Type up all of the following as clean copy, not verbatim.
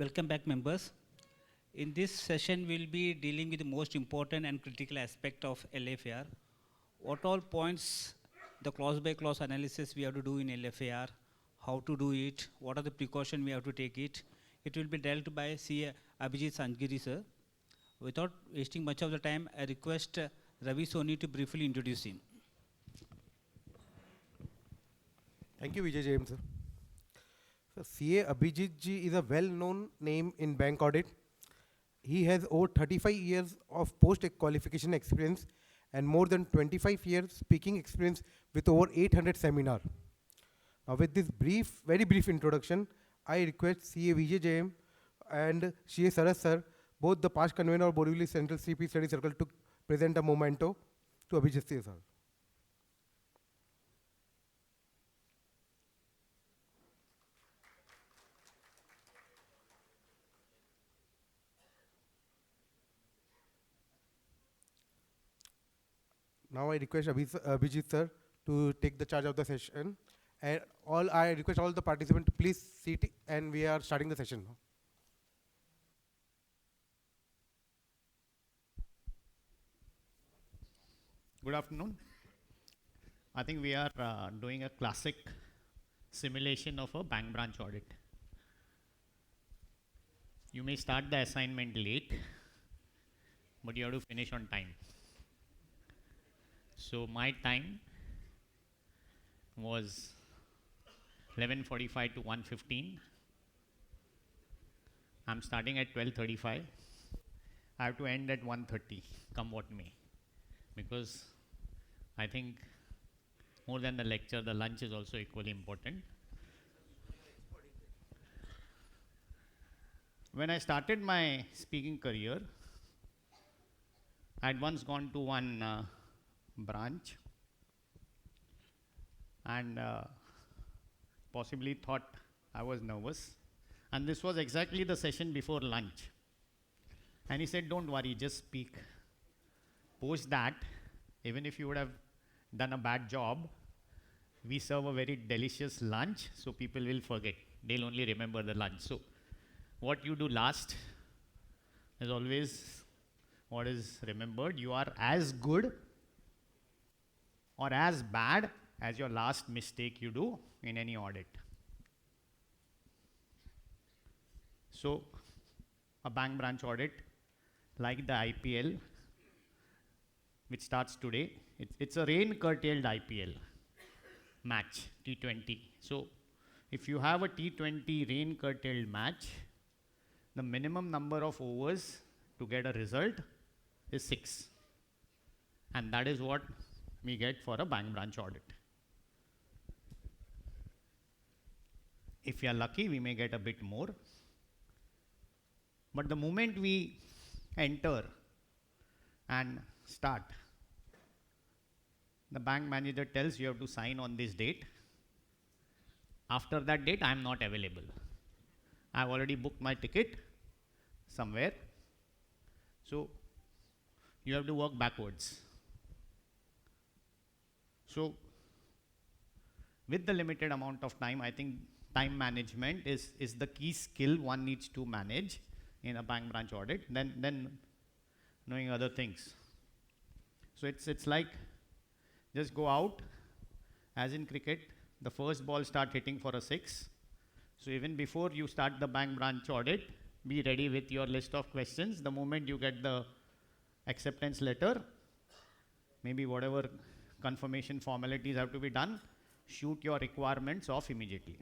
Welcome back, members. In this session, we'll be dealing with the most important and critical aspect of LFAR. What all points, the clause-by-clause analysis we have to do in LFAR, how to do it, what are the precautions we have to take it. It will be dealt by CA Abhijit Sanjgiri, sir. Without wasting much of the time, I request Ravi Soni to briefly introduce him. Thank you, Vijay James. So CA Abhijit ji is a well-known name in bank audit. He has over 35 years of post-qualification experience and more than 25 years speaking experience with over 800 seminars. Now with this very brief introduction, I request CA Vijay James and CA Saras sir, both the past convener of Borivali Central CP Study Circle, to present a memento to Abhijit sir. Now I request Abhijit sir to take the charge of the session. And I request all the participants to please sit, and we are starting the session now. Good afternoon. I think we are doing a classic simulation of a bank branch audit. You may start the assignment late, but you have to finish on time. So my time was 11:45 to 1:15. I'm starting at 12:35. I have to end at 1:30, come what may, because I think more than the lecture, the lunch is also equally important. When I started my speaking career, I had once gone to one branch and possibly thought I was nervous. And this was exactly the session before lunch. And he said, don't worry, just speak. Post that, even if you would have done a bad job, we serve a very delicious lunch, so people will forget. They'll only remember the lunch. So what you do last is always what is remembered. You are as good or as bad as your last mistake you do in any audit. So a bank branch audit, like the IPL, which starts today, it's a rain curtailed IPL match, T20. So if you have a T20 rain curtailed match, the minimum number of overs to get a result is 6. And that is what we get for a bank branch audit. If we are lucky, we may get a bit more. But the moment we enter and start, the bank manager tells you have to sign on this date. After that date, I am not available. I have already booked my ticket somewhere. So you have to work backwards. So with the limited amount of time, I think time management is the key skill one needs to manage in a bank branch audit, then knowing other things. So it's like just go out, as in cricket, the first ball start hitting for a 6. So even before you start the bank branch audit, be ready with your list of questions. The moment you get the acceptance letter, maybe whatever confirmation formalities have to be done, shoot your requirements off immediately.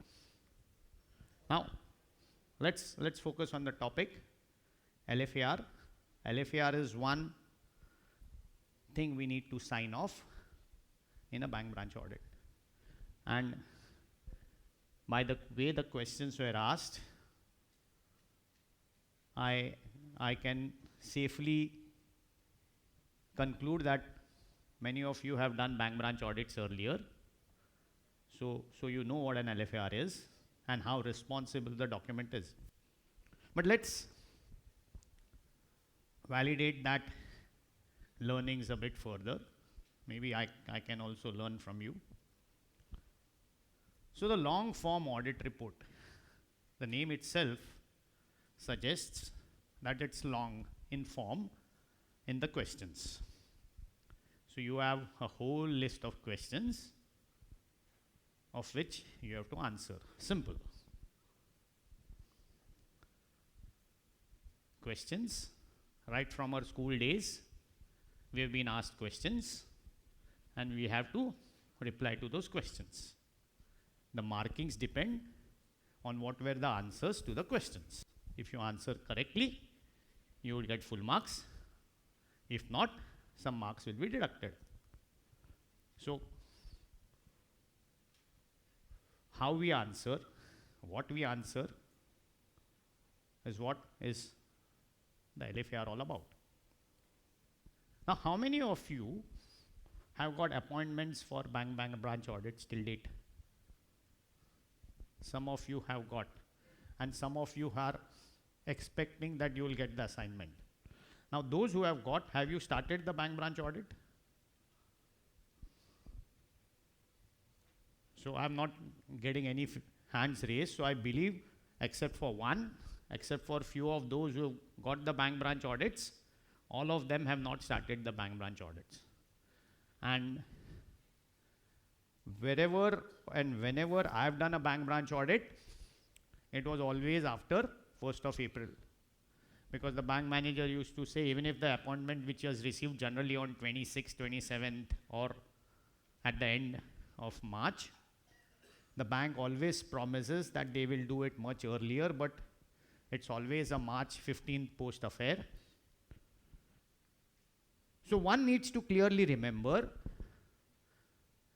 Now, let's focus on the topic, LFAR. LFAR is one thing we need to sign off in a bank branch audit. And by the way the questions were asked, I can safely conclude that many of you have done bank branch audits earlier. So you know what an LFAR is and how responsible the document is. But let's validate that learnings a bit further. Maybe I can also learn from you. So the long form audit report, the name itself suggests that it's long in form in the questions. So you have a whole list of questions of which you have to answer. Simple. Questions. Right from our school days, we have been asked questions and we have to reply to those questions. The markings depend on what were the answers to the questions. If you answer correctly, you will get full marks. If not, some marks will be deducted. So, how we answer, what we answer is what is the LFAR all about. Now, how many of you have got appointments for bank branch audits till date? Some of you have got, and some of you are expecting that you will get the assignment. Now, those who have got, have you started the bank branch audit? So, I am not getting any hands raised. So, I believe except for one, except for few of those who got the bank branch audits, all of them have not started the bank branch audits. And wherever and whenever I have done a bank branch audit, it was always after 1st of April. Because the bank manager used to say, even if the appointment which was received generally on 26th, 27th or at the end of March, the bank always promises that they will do it much earlier, but it's always a March 15th post affair. So one needs to clearly remember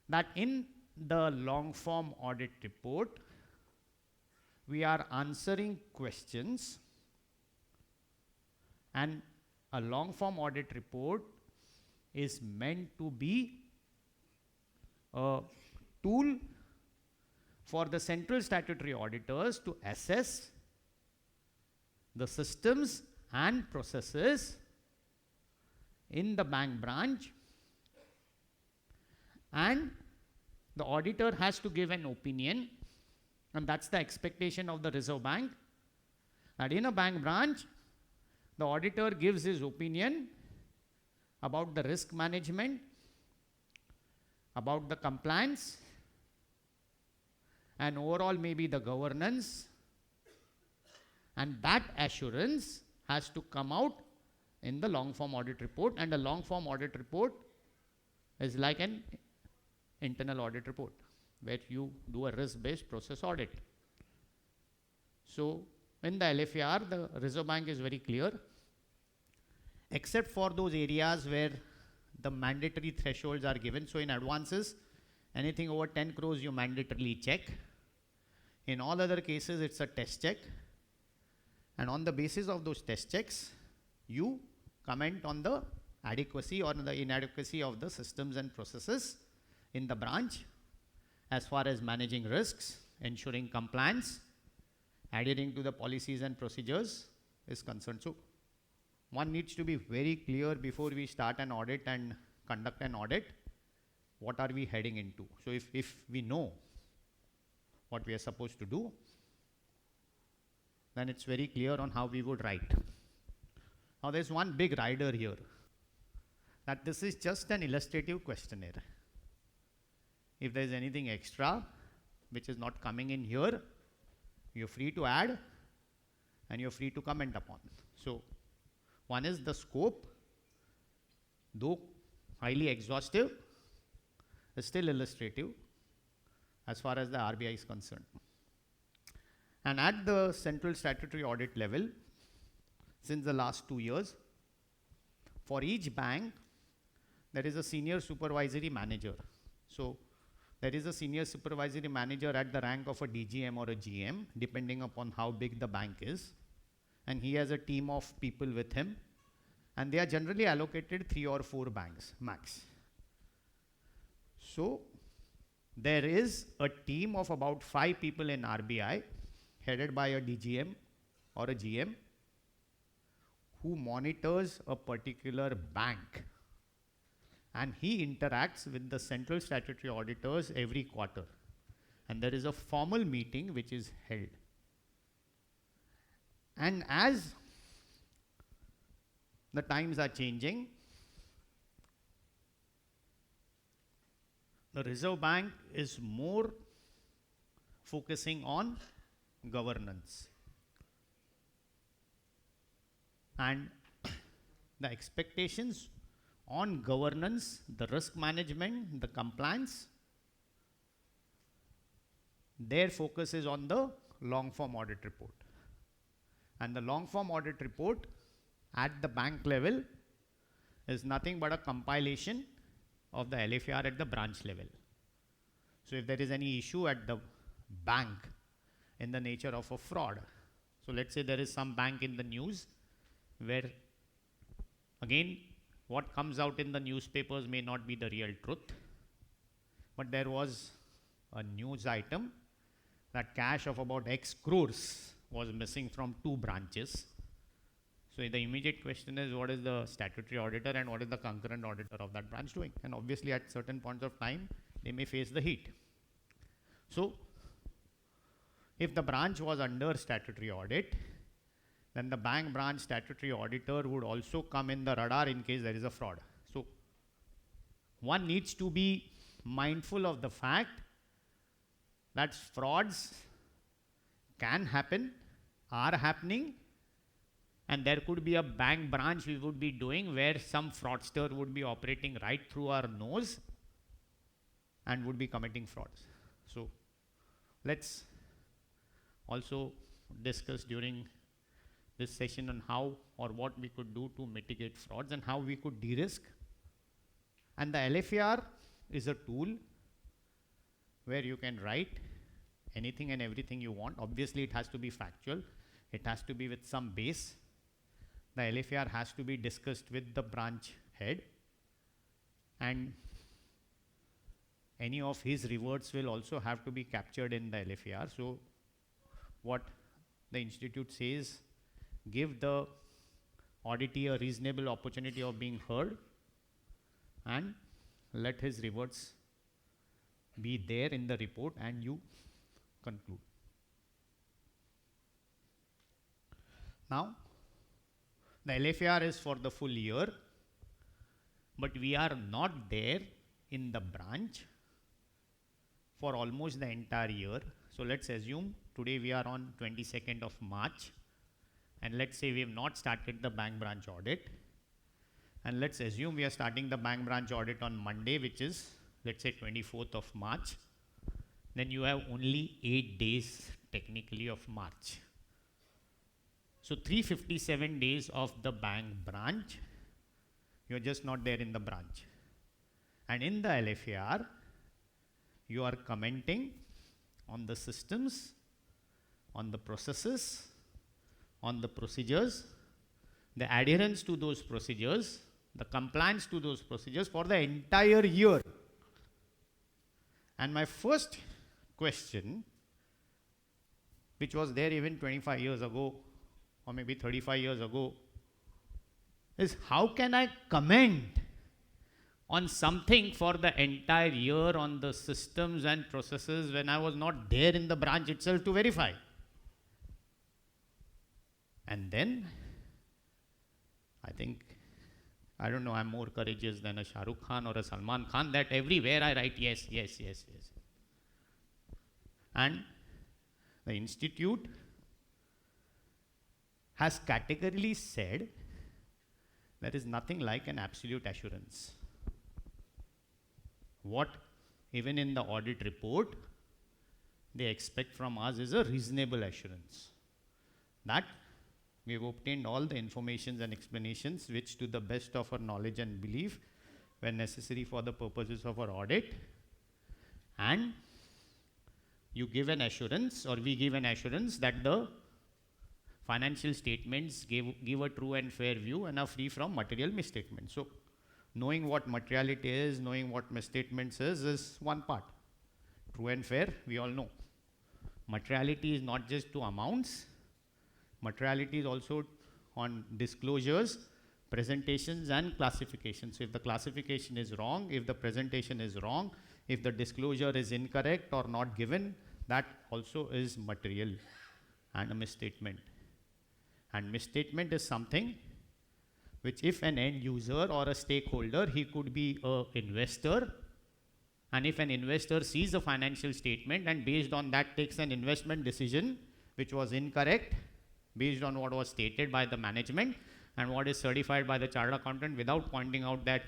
that in the long form audit report, we are answering questions, and a long form audit report is meant to be a tool for the central statutory auditors to assess the systems and processes in the bank branch, and the auditor has to give an opinion, and that's the expectation of the Reserve Bank, that in a bank branch, the auditor gives his opinion about the risk management, about the compliance, and overall maybe the governance, and that assurance has to come out in the long form audit report. And a long form audit report is like an internal audit report where you do a risk-based process audit. So in the LFAR, the Reserve Bank is very clear, except for those areas where the mandatory thresholds are given. So in advances, anything over 10 crores you mandatorily check. In all other cases, it's a test check. And on the basis of those test checks, you comment on the adequacy or the inadequacy of the systems and processes in the branch as far as managing risks, ensuring compliance, adhering to the policies and procedures is concerned. So one needs to be very clear before we start an audit and conduct an audit, what are we heading into. So if we know what we are supposed to do, then it's very clear on how we would write. Now there's one big rider here, that this is just an illustrative questionnaire. If there's anything extra which is not coming in here, you're free to add and you're free to comment upon. So one is the scope, though highly exhaustive, is still illustrative as far as the RBI is concerned. And at the central statutory audit level, since the last 2 years, for each bank, there is a senior supervisory manager. So there is a senior supervisory manager at the rank of a DGM or a GM, depending upon how big the bank is. And he has a team of people with him. And they are generally allocated 3 or 4 banks max. So there is a team of about 5 people in RBI, headed by a DGM or a GM, who monitors a particular bank. And he interacts with the central statutory auditors every quarter. And there is a formal meeting which is held. And as the times are changing, the Reserve Bank is more focusing on governance. And the expectations on governance, the risk management, the compliance, their focus is on the long form audit report. And the long form audit report at the bank level is nothing but a compilation of the LFR at the branch level. So if there is any issue at the bank in the nature of a fraud, so let's say there is some bank in the news where, again, what comes out in the newspapers may not be the real truth, but there was a news item that cash of about X crores was missing from 2 branches. So the immediate question is, what is the statutory auditor and what is the concurrent auditor of that branch doing? And obviously at certain points of time, they may face the heat. So if the branch was under statutory audit, then the bank branch statutory auditor would also come in the radar in case there is a fraud. So one needs to be mindful of the fact that frauds can happen, are happening, and there could be a bank branch we would be doing where some fraudster would be operating right through our nose and would be committing frauds. So let's also discuss during this session on how or what we could do to mitigate frauds and how we could de-risk. And the LFR is a tool where you can write anything and everything you want. Obviously, it has to be factual. It has to be with some base. The LFR has to be discussed with the branch head, and any of his rewards will also have to be captured in the LFR. So what the institute says, give the auditee a reasonable opportunity of being heard and let his rewards be there in the report, and you conclude. Now, the LFR is for the full year, but we are not there in the branch for almost the entire year. So let's assume today we are on 22nd of March, and let's say we have not started the bank branch audit, and let's assume we are starting the bank branch audit on Monday, which is, let's say, 24th of March. Then you have only 8 days technically of March. So 357 days of the bank branch, you're just not there in the branch. And in the LFR, you are commenting on the systems, on the processes, on the procedures, the adherence to those procedures, the compliance to those procedures for the entire year. And my first question, which was there even 25 years ago, or maybe 35 years ago, is how can I comment on something for the entire year on the systems and processes when I was not there in the branch itself to verify? And then, I don't know, I'm more courageous than a Shah Rukh Khan or a Salman Khan, that everywhere I write yes, yes, yes, yes. And the institute has categorically said there is nothing like an absolute assurance. What even in the audit report they expect from us is a reasonable assurance that we have obtained all the informations and explanations which to the best of our knowledge and belief were necessary for the purposes of our audit, and you give an assurance, or we give an assurance, that the financial statements give a true and fair view and are free from material misstatements. So knowing what materiality is, knowing what misstatements is one part. True and fair, we all know. Materiality is not just to amounts. Materiality is also on disclosures, presentations and classifications. So if the classification is wrong, if the presentation is wrong, if the disclosure is incorrect or not given, that also is material and a misstatement. And misstatement is something which, if an end user or a stakeholder, he could be an investor, and if an investor sees a financial statement and based on that takes an investment decision which was incorrect based on what was stated by the management and what is certified by the chartered accountant without pointing out that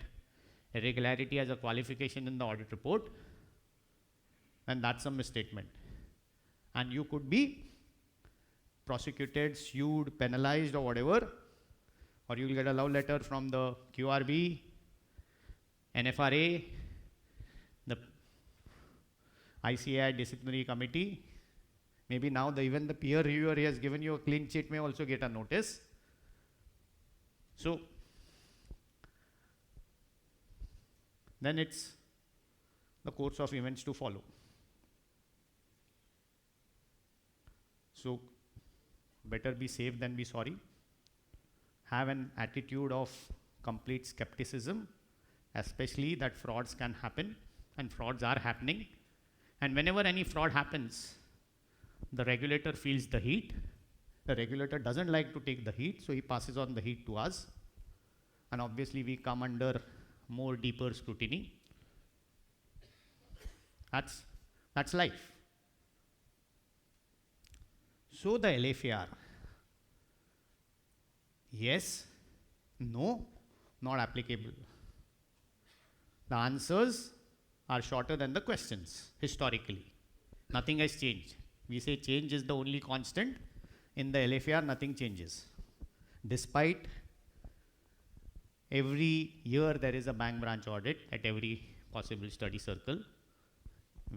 irregularity as a qualification in the audit report, then that's a misstatement. And you could be prosecuted, sued, penalized, or whatever, or you'll get a love letter from the QRB, NFRA, the ICAI disciplinary committee. Maybe now even the peer reviewer has given you a clean sheet may also get a notice. So then it's the course of events to follow. So better be safe than be sorry. Have an attitude of complete skepticism, especially that frauds can happen, and frauds are happening. And whenever any fraud happens, the regulator feels the heat. The regulator doesn't like to take the heat, so he passes on the heat to us. And obviously we come under more deeper scrutiny. That's life. So the LFAR, yes, no, not applicable. The answers are shorter than the questions, historically. Nothing has changed. We say change is the only constant. In the LFAR, nothing changes. Despite every year there is a bank branch audit at every possible study circle.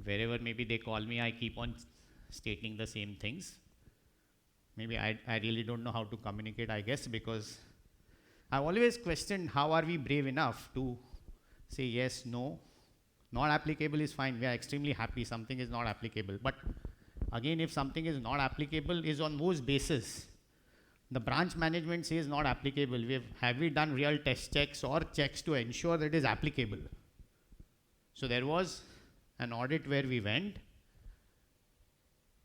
Wherever maybe they call me, I keep on stating the same things. Maybe I really don't know how to communicate, I guess, because I've always questioned how are we brave enough to say yes, no. Not applicable is fine. We are extremely happy something is not applicable. But again, if something is not applicable, is on whose basis? The branch management says not applicable. Have we done real test checks or checks to ensure that it is applicable? So there was an audit where we went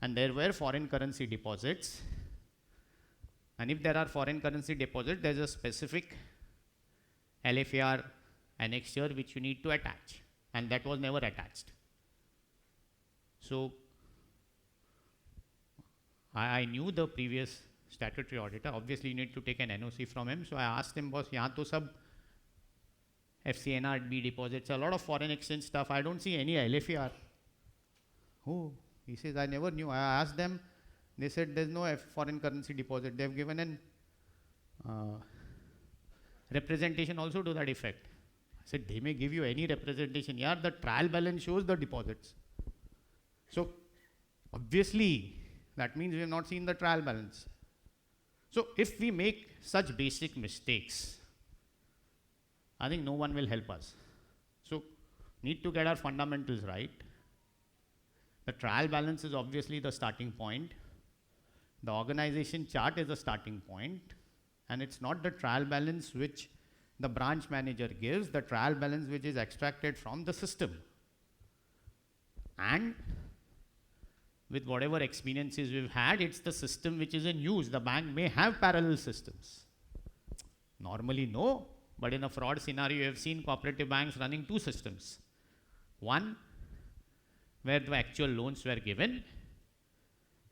and there were foreign currency deposits. And if there are foreign currency deposits, there's a specific LFAR annexure which you need to attach. And that was never attached. So I knew the previous statutory auditor. Obviously, you need to take an NOC from him. So I asked him, boss, yahan to sab FCNRB deposits, a lot of foreign exchange stuff. I don't see any LFAR. Oh, he says, I never knew. I asked them. They said there's no foreign currency deposit. They've given an representation also to that effect. I said, they may give you any representation. Yeah, the trial balance shows the deposits. So obviously, that means we have not seen the trial balance. So if we make such basic mistakes, I think no one will help us. So need to get our fundamentals right. The trial balance is obviously the starting point. The organization chart is the starting point. And it's not the trial balance which the branch manager gives, the trial balance which is extracted from the system. And with whatever experiences we've had, it's the system which is in use. The bank may have parallel systems. Normally no, but in a fraud scenario, you have seen cooperative banks running two systems. One where the actual loans were given,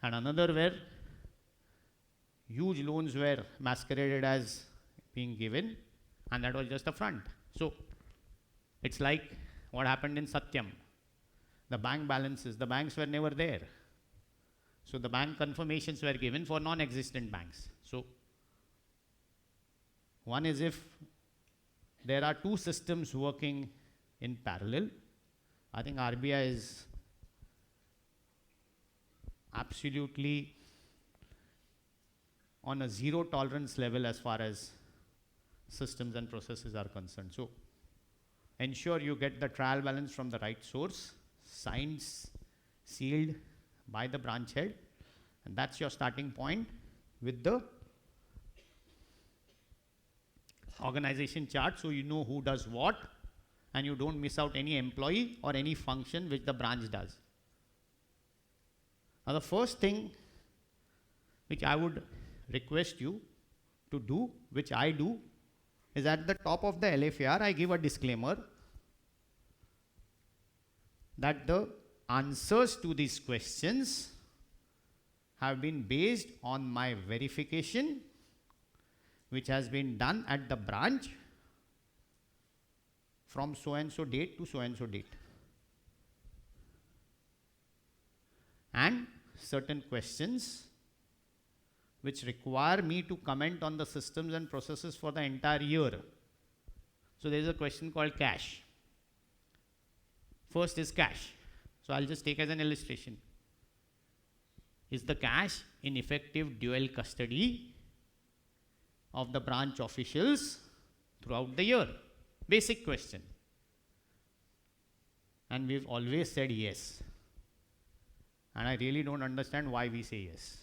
and another where huge loans were masqueraded as being given, and that was just a front. So it's like what happened in Satyam. The bank balances, the banks were never there. So the bank confirmations were given for non-existent banks. So one is if there are two systems working in parallel, I think RBI is absolutely on a zero tolerance level as far as systems and processes are concerned. So ensure you get the trial balance from the right source, signed, sealed by the branch head, and that's your starting point with the organization chart, so you know who does what and you don't miss out any employee or any function which the branch does. Now the first thing which I would request you to do, which I do, is at the top of the LFAR, I give a disclaimer that the answers to these questions have been based on my verification, which has been done at the branch from so and so date to so and so date. And certain questions which require me to comment on the systems and processes for the entire year. So there is a question called cash. First is cash. So I'll just take as an illustration. Is the cash in effective dual custody of the branch officials throughout the year? Basic question. And we've always said yes. And I really don't understand why we say yes.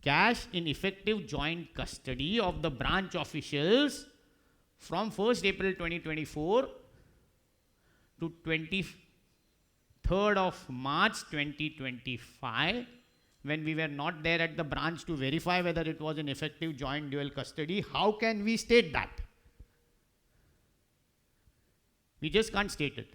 Cash in effective joint custody of the branch officials from 1st April 2024 to 23rd of March 2025, when we were not there at the branch to verify whether it was in effective joint dual custody. How can we state that? We just can't state it.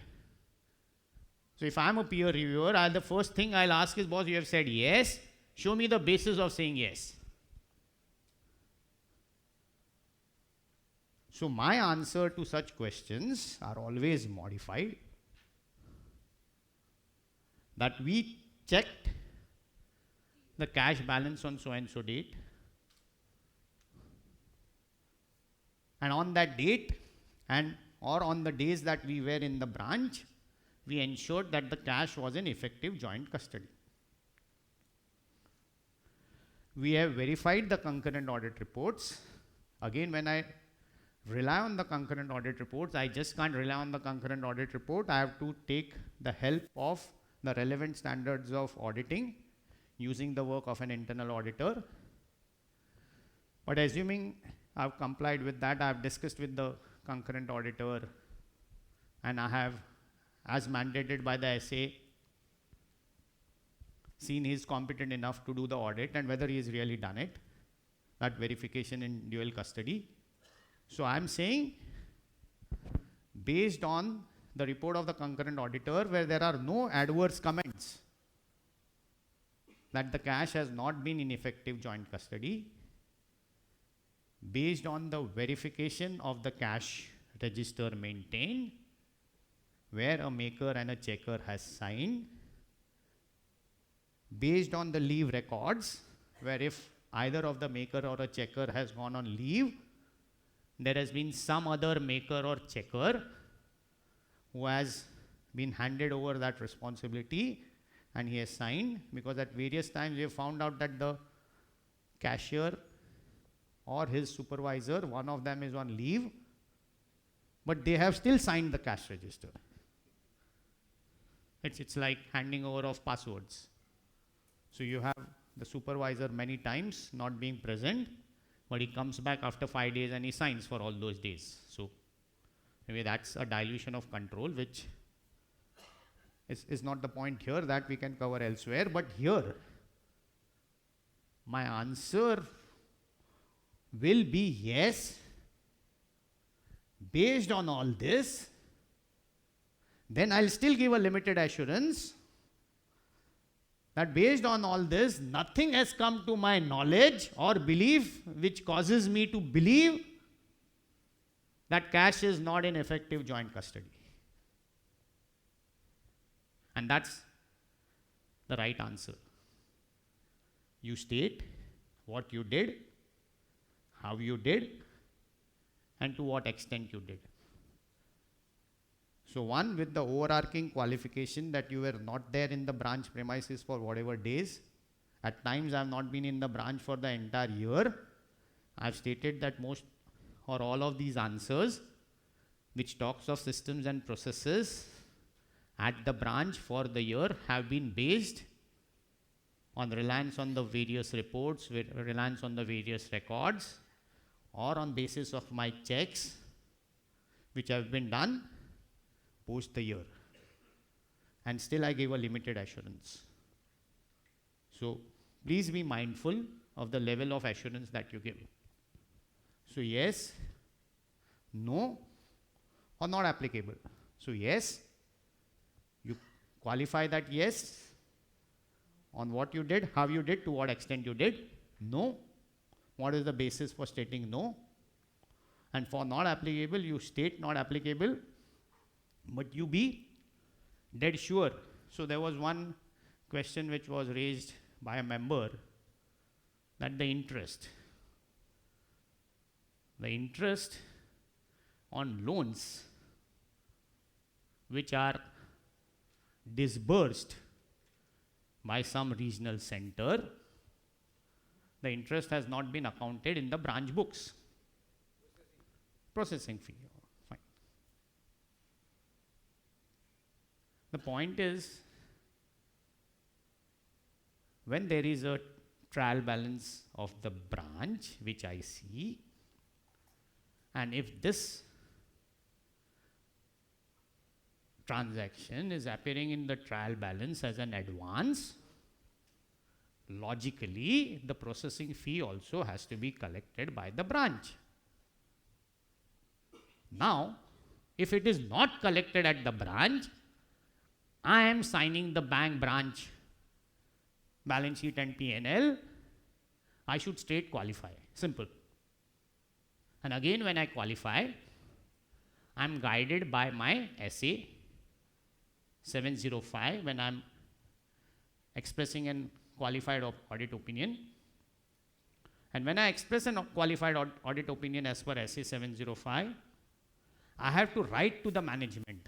So if I'm a peer reviewer, the first thing I'll ask is, boss, you have said yes. Show me the basis of saying yes. So my answer to such questions are always modified. That we checked the cash balance on so and so date. And on that date or on the days that we were in the branch, we ensured that the cash was in effective joint custody. We have verified the concurrent audit reports. Again, when I rely on the concurrent audit reports, I just can't rely on the concurrent audit report. I have to take the help of the relevant standards of auditing using the work of an internal auditor. But assuming I've complied with that, I've discussed with the concurrent auditor, and I have, as mandated by the SA, seen he is competent enough to do the audit and whether he has really done it, that verification in dual custody. So I'm saying, based on the report of the concurrent auditor, where there are no adverse comments that the cash has not been in effective joint custody, based on the verification of the cash register maintained, where a maker and a checker has signed, based on the leave records, where if either of the maker or a checker has gone on leave, there has been some other maker or checker who has been handed over that responsibility and he has signed, because at various times we have found out that the cashier or his supervisor, one of them is on leave, but they have still signed the cash register. It's like handing over of passwords. So you have the supervisor many times not being present, but he comes back after 5 days and he signs for all those days. So maybe that's a dilution of control, which is not the point here, that we can cover elsewhere. But here, my answer will be yes. Based on all this, then I'll still give a limited assurance that based on all this, nothing has come to my knowledge or belief which causes me to believe that cash is not in effective joint custody. And that's the right answer. You state what you did, how you did, and to what extent you did. So one, with the overarching qualification that you were not there in the branch premises for whatever days. At times I have not been in the branch for the entire year. I have stated that most or all of these answers, which talks of systems and processes at the branch for the year, have been based on reliance on the various reports, reliance on the various records, or on basis of my checks which have been done post the year. And still I gave a limited assurance. So please be mindful of the level of assurance that you give. So yes, no, or not applicable. So yes, you qualify that yes on what you did, how you did, to what extent you did. No, what is the basis for stating no? And for not applicable, you state not applicable, but you be dead sure. So there was one question which was raised by a member, that the interest on loans which are disbursed by some regional center, the interest has not been accounted in the branch books. Processing fee. Fine. The point is, when there is a trial balance of the branch, which I see, and if this transaction is appearing in the trial balance as an advance, logically the processing fee also has to be collected by the branch. Now, if it is not collected at the branch, I am signing the bank branch balance sheet and P&L, I should state qualify. Simple. And again, when I qualify, I am guided by my SA 705 when I am expressing an qualified audit opinion. And when I express an qualified audit opinion as per SA 705, I have to write to the management.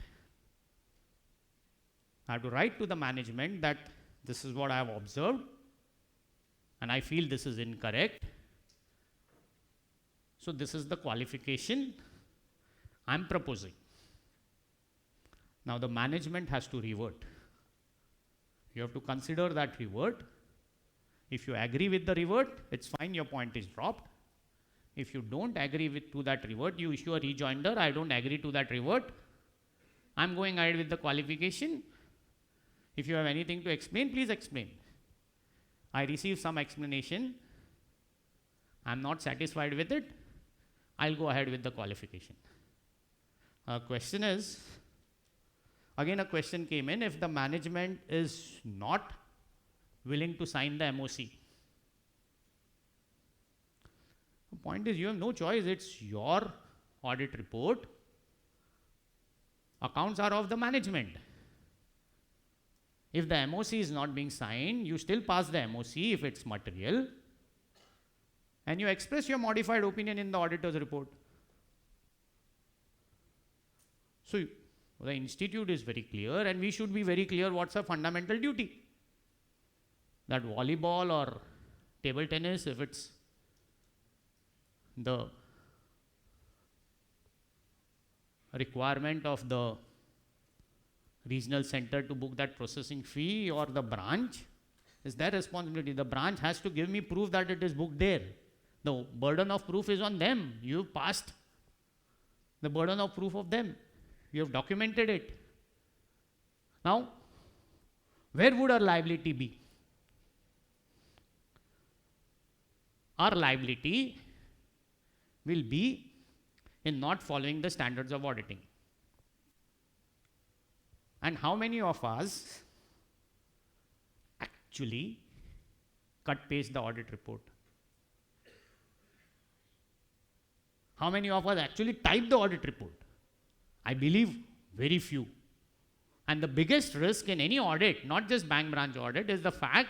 I have to write to the management that this is what I have observed and I feel this is incorrect. So this is the qualification I am proposing. Now the management has to revert. You have to consider that revert. If you agree with the revert, it's fine, your point is dropped. If you don't agree to that revert, you issue a rejoinder. I don't agree to that revert. I'm going ahead with the qualification. If you have anything to explain, please explain. I receive some explanation. I'm not satisfied with it. I'll go ahead with the qualification. Question is, again a question came in, if the management is not willing to sign the MOC. The point is, you have no choice, it's your audit report. Accounts are of the management. If the MOC is not being signed, you still pass the MOC if it's material, and you express your modified opinion in the auditor's report. So the institute is very clear, and we should be very clear what's a fundamental duty. That volleyball or table tennis, if it's the requirement of the regional center to book that processing fee, or the branch, is their responsibility. The branch has to give me proof that it is booked there. The burden of proof is on them. You've passed the burden of proof of them. You have documented it. Now, where would our liability be? Our liability will be in not following the standards of auditing. And how many of us actually cut paste the audit report? How many of us actually type the audit report? I believe very few. And the biggest risk in any audit, not just bank branch audit, is the fact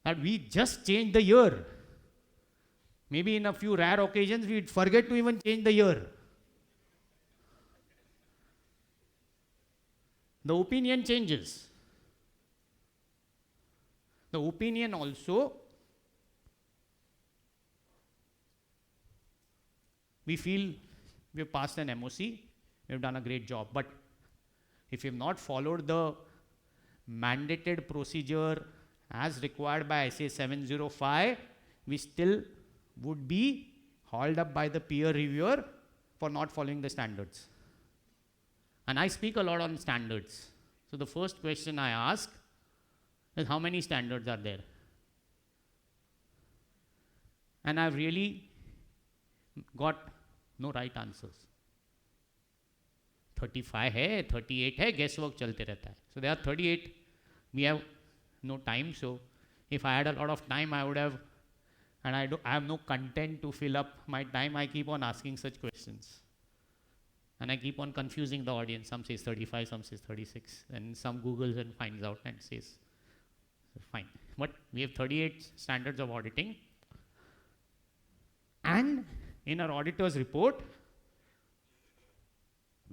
that we just change the year. Maybe in a few rare occasions, we forget to even change the year. The opinion changes. The opinion also, we feel we have passed an MOC, we have done a great job. But if you have not followed the mandated procedure as required by SA 705, we still would be hauled up by the peer reviewer for not following the standards. And I speak a lot on standards. So the first question I ask is how many standards are there. And I've really got no right answers. 35 hai, 38 hai, guesswork chalte rehta hai. So there are 38. We have no time. So if I had a lot of time, I would have, and I have no content to fill up my time. I keep on asking such questions. And I keep on confusing the audience. Some says 35, some says 36. And some Googles and finds out and says, fine. But we have 38 standards of auditing. And in our auditor's report,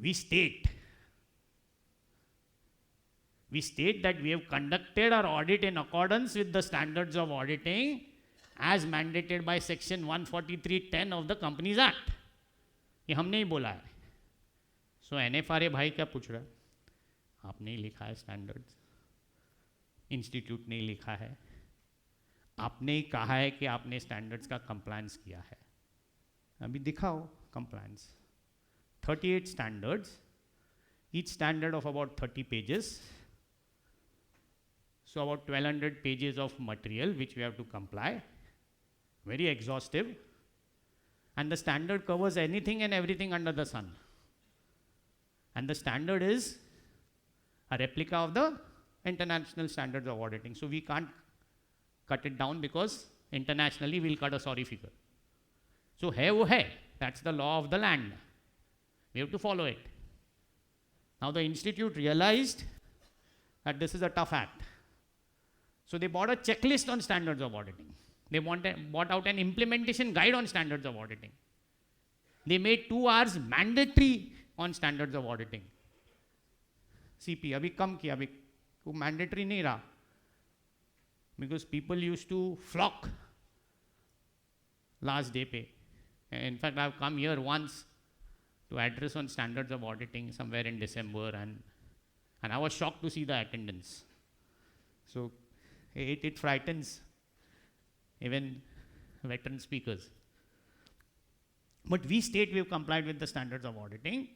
we state that we have conducted our audit in accordance with the standards of auditing as mandated by section 143(10) of the Companies Act. ये हमने ही बोला है. So NFRA भाई क्या पूछ रहा है? आपने ही लिखा है standards. इंस्टीट्यूट ने ही लिखा है. आपने ही कहा है कि आपने standards का compliance किया है. अभी दिखाओ compliance. 38 standards, each standard of about 30 pages. So about 1200 pages of material which we have to comply. Very exhaustive. And the standard covers anything and everything under the sun. And the standard is a replica of the international standards of auditing. So we can't cut it down because internationally we'll cut a sorry figure. So hai wo hai. That's the law of the land. We have to follow it. Now the institute realized that this is a tough act. So they bought a checklist on standards of auditing. They bought out an implementation guide on standards of auditing. They made 2 hours mandatory on standards of auditing. CP, abhi kam kiya, abhi wo mandatory nahi raha. Because people used to flock last day pay. In fact, I've come here once to address on standards of auditing somewhere in December, and I was shocked to see the attendance. So it frightens even veteran speakers. But we state we have complied with the standards of auditing,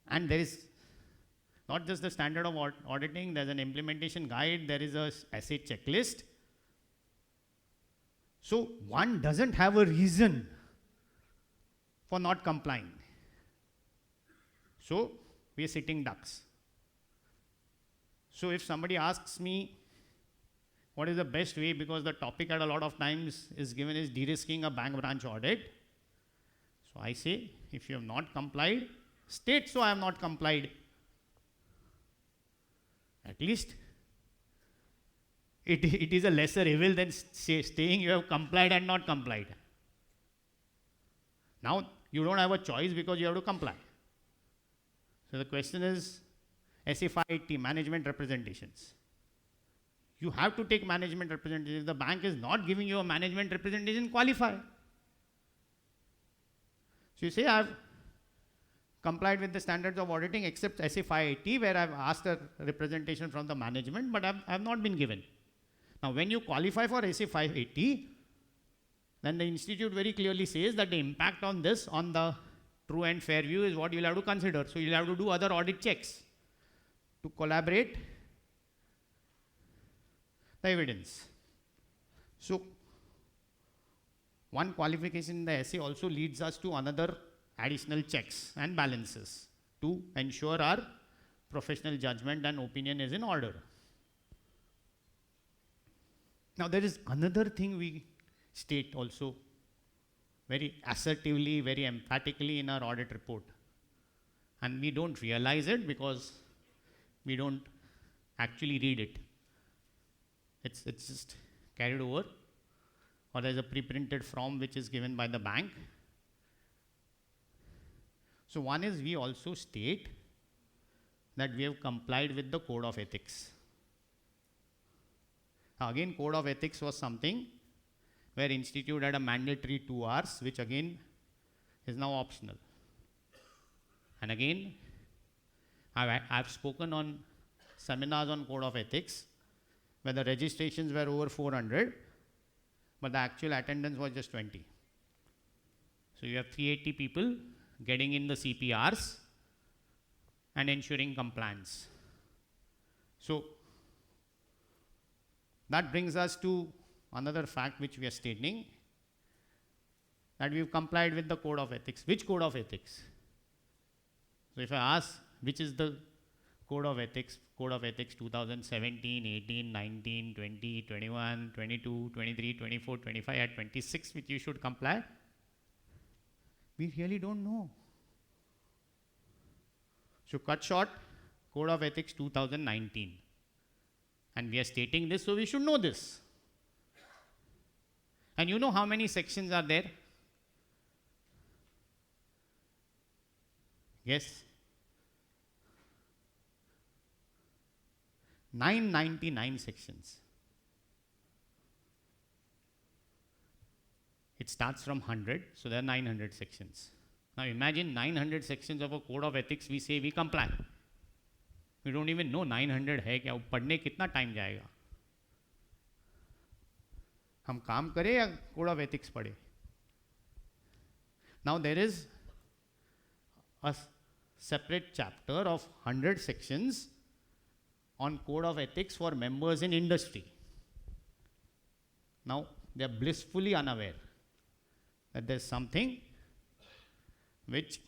and there is not just the standard of auditing, there's an implementation guide, there is a assay checklist. So one doesn't have a reason for not complying. So we are sitting ducks. So if somebody asks me what is the best way, because the topic at a lot of times is given is de-risking a bank branch audit. So I say, if you have not complied, state so I have not complied. At least it is a lesser evil than saying you have complied and not complied. Now you don't have a choice because you have to comply. So the question is, SA 580, management representations. You have to take management representation. If the bank is not giving you a management representation, qualify. So you say, I have complied with the standards of auditing except SA 580, where I have asked a representation from the management, but I have not been given. Now, when you qualify for SA 580, then the institute very clearly says that the impact on this, on the true and fair view, is what you'll have to consider. So you'll have to do other audit checks to collaborate the evidence. So one qualification in the essay also leads us to another additional checks and balances to ensure our professional judgment and opinion is in order. Now there is another thing we state also very assertively, very emphatically in our audit report, and we don't realize it because we don't actually read it. It's just carried over, or there's a pre-printed form which is given by the bank. So one is, we also state that we have complied with the code of ethics. Again, code of ethics was something where institute had a mandatory 2 hours, which again is now optional. And again, I've spoken on seminars on code of ethics where the registrations were over 400, but the actual attendance was just 20. So you have 380 people getting in the CPRs and ensuring compliance. So That brings us to another fact which we are stating, that we've complied with the code of ethics. Which code of ethics? So if I ask which is the code of ethics 2017, 18, 19, 20, 21, 22, 23, 24, 25, at 26 which you should comply, we really don't know. So cut short, code of ethics 2019. And we are stating this, so we should know this. And you know how many sections are there? Yes. 999 sections. It starts from 100, so there are 900 sections. Now imagine 900 sections of a code of ethics, we say we comply. We don't even know 900 है क्या, पढ़ने कितना time जाएगा? हम काम करें या code of ethics पढ़े? Now there is a separate chapter of 100 sections on code of ethics for members in industry. Now they are blissfully unaware that there's something which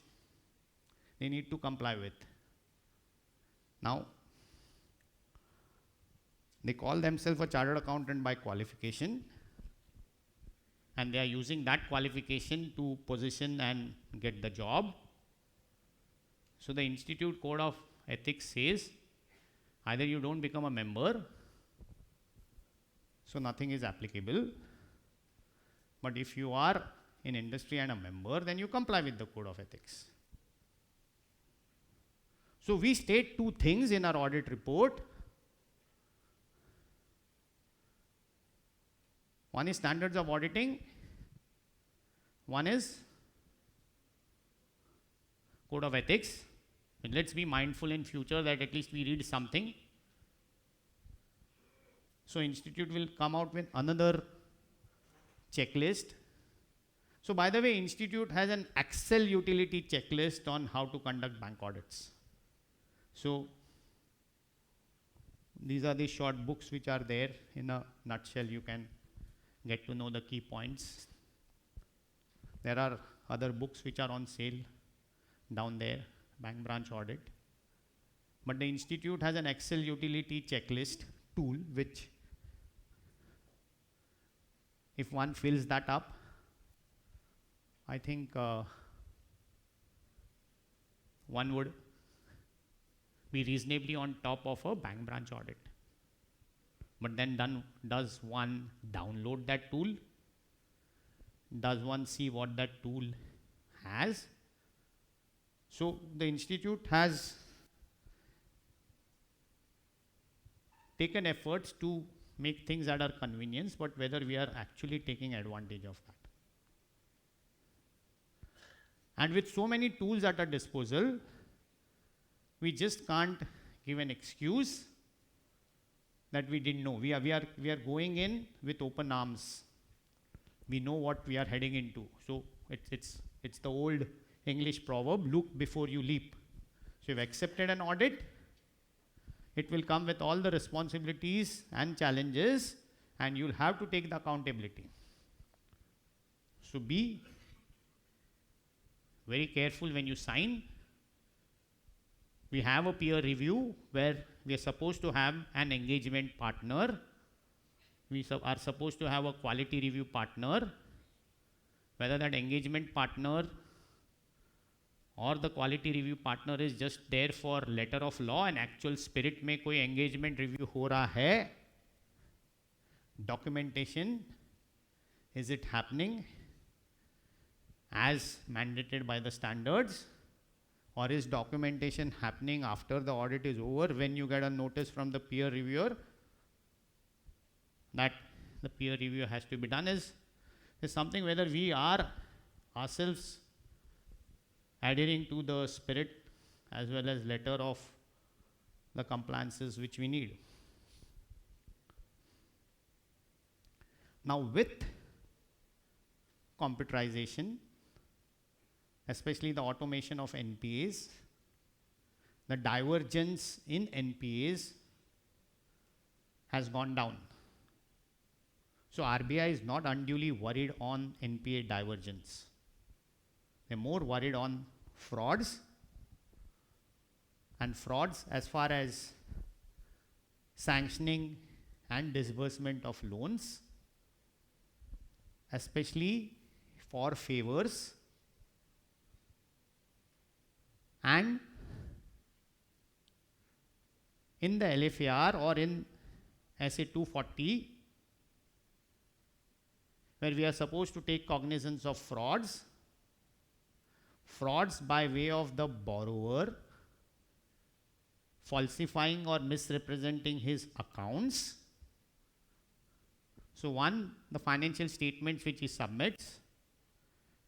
they need to comply with. Now they call themselves a chartered accountant by qualification, and they are using that qualification to position and get the job. So the Institute Code of Ethics says either you don't become a member, so nothing is applicable, but if you are in industry and a member, then you comply with the Code of Ethics. So we state two things in our audit report. One is standards of auditing, one is Code of Ethics. And let's be mindful in future that at least we read something. So Institute will come out with another checklist. So by the way, Institute has an Excel utility checklist on how to conduct bank audits. So these are the short books which are there. In a nutshell, you can get to know the key points. There are other books which are on sale down there, bank branch audit. But the Institute has an Excel utility checklist tool which, if one fills that up, I think one would be reasonably on top of a bank branch audit. But then does one download that tool? Does one see what that tool has? So the Institute has taken efforts to make things at our convenience, but whether we are actually taking advantage of that. And with so many tools at our disposal, we just can't give an excuse that we didn't know. We are going in with open arms. We know what we are heading into. So it's the old English proverb, look before you leap. So you've accepted an audit, it will come with all the responsibilities and challenges, and you'll have to take the accountability. So be very careful when you sign. We have a peer review where we are supposed to have an engagement partner. We are supposed to have a quality review partner. Whether that engagement partner or the quality review partner is just there for letter of law and actual spirit में कोई engagement review हो रहा है, documentation, is it happening as mandated by the standards, or is documentation happening after the audit is over when you get a notice from the peer reviewer that the peer review has to be done? Is something whether we are ourselves adhering to the spirit as well as letter of the compliances which we need. Now with computerization, especially the automation of NPAs, the divergence in NPAs has gone down. So RBI is not unduly worried on NPA divergence. They're more worried on frauds, and frauds as far as sanctioning and disbursement of loans, especially for favors, and in the LFAR or in SA 240, where we are supposed to take cognizance of frauds by way of the borrower falsifying or misrepresenting his accounts. So one, the financial statements which he submits,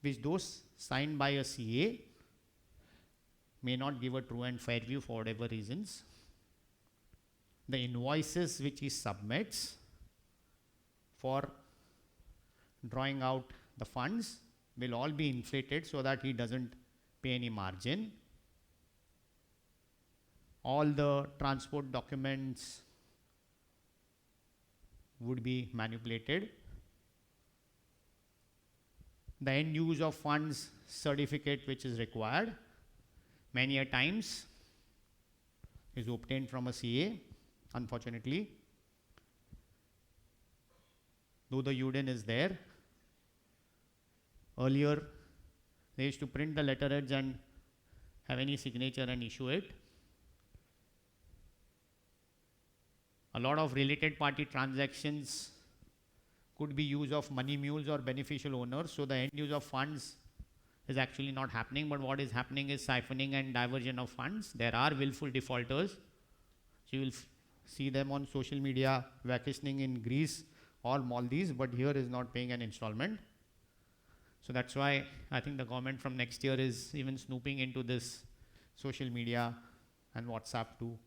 which those signed by a CA may not give a true and fair view for whatever reasons. The invoices which he submits for drawing out the funds will all be inflated so that he doesn't pay any margin. All the transport documents would be manipulated. The end use of funds certificate which is required many a times is obtained from a CA, unfortunately. Though the UDIN is there, earlier they used to print the letterheads and have any signature and issue it. A lot of related party transactions could be use of money mules or beneficial owners, so the end use of funds is actually not happening, but what is happening is siphoning and diversion of funds. There are willful defaulters. So you will see them on social media vacationing in Greece or Maldives, but here is not paying an installment. So that's why I think the government from next year is even snooping into this social media and WhatsApp to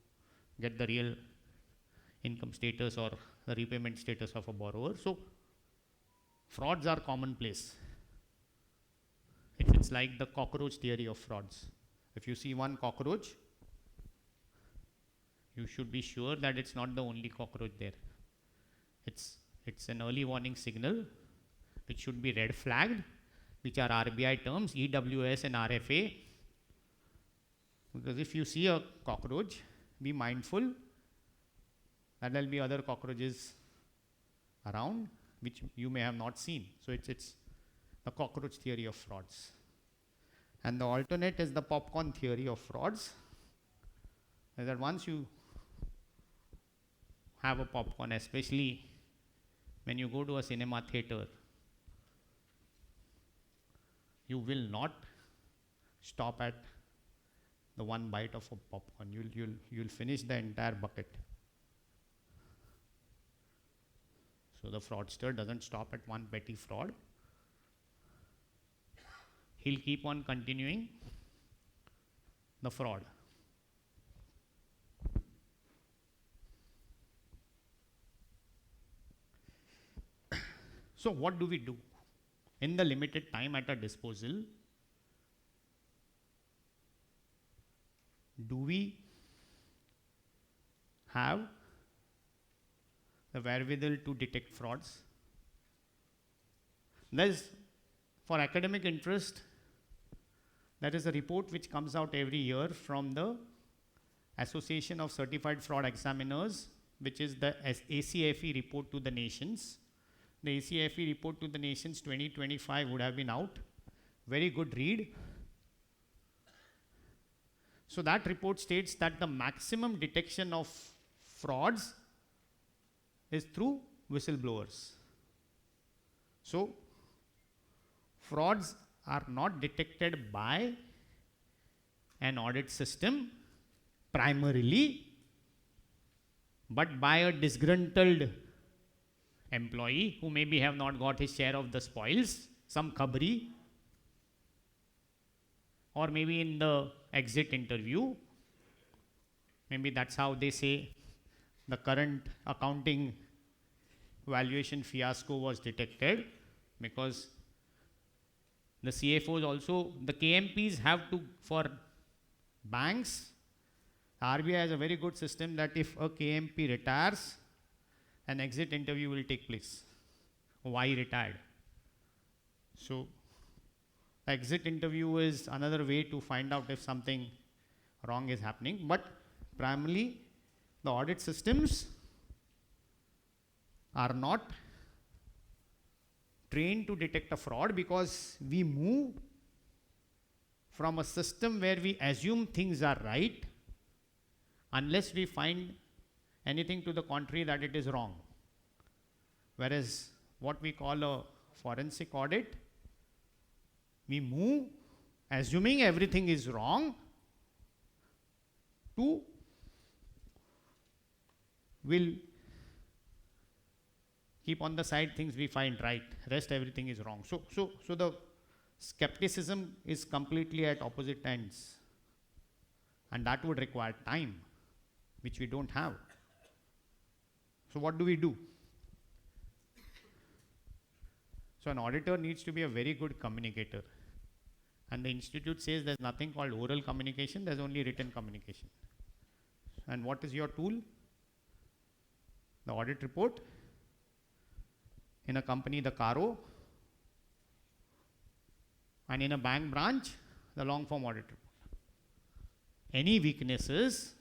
get the real income status or the repayment status of a borrower. So frauds are commonplace. It's like the cockroach theory of frauds. If you see one cockroach, you should be sure that it's not the only cockroach there. It's an early warning signal which should be red flagged, which are RBI terms, EWS and RFA. Because if you see a cockroach, be mindful that there will be other cockroaches around which you may have not seen. So it's the cockroach theory of frauds. And the alternate is the popcorn theory of frauds. Is that once you have a popcorn, especially when you go to a cinema theater, you will not stop at the one bite of a popcorn. You'll finish the entire bucket. So the fraudster doesn't stop at one petty fraud. He'll keep on continuing the fraud. So what do we do? In the limited time at our disposal, do we have the wherewithal to detect frauds? There's, for academic interest, there is a report which comes out every year from the Association of Certified Fraud Examiners, which is the ACFE report to the nations. The ACFE report to the nations 2025 would have been out. Very good read. So that report states that the maximum detection of frauds is through whistleblowers. So frauds are not detected by an audit system primarily, but by a disgruntled employee who maybe have not got his share of the spoils, some khabri, or maybe in the exit interview, maybe that's how they say the current accounting valuation fiasco was detected, because the CFOs also, the KMPs have to, for banks, RBI has a very good system that if a KMP retires, an exit interview will take place. why retired. So exit interview is another way to find out if something wrong is happening, but primarily the audit systems are not trained to detect a fraud, because we move from a system where we assume things are right unless we find anything to the contrary that it is wrong. Whereas what we call a forensic audit, we move assuming everything is wrong to will keep on the side things we find right, rest everything is wrong. So the skepticism is completely at opposite ends, and that would require time, which we don't have. So what do we do? So an auditor needs to be a very good communicator, and the institute says there's nothing called oral communication, there's only written communication. And what is your tool? The audit report. In a company, the CARO, and in a bank branch, the long form audit report. Any weaknesses,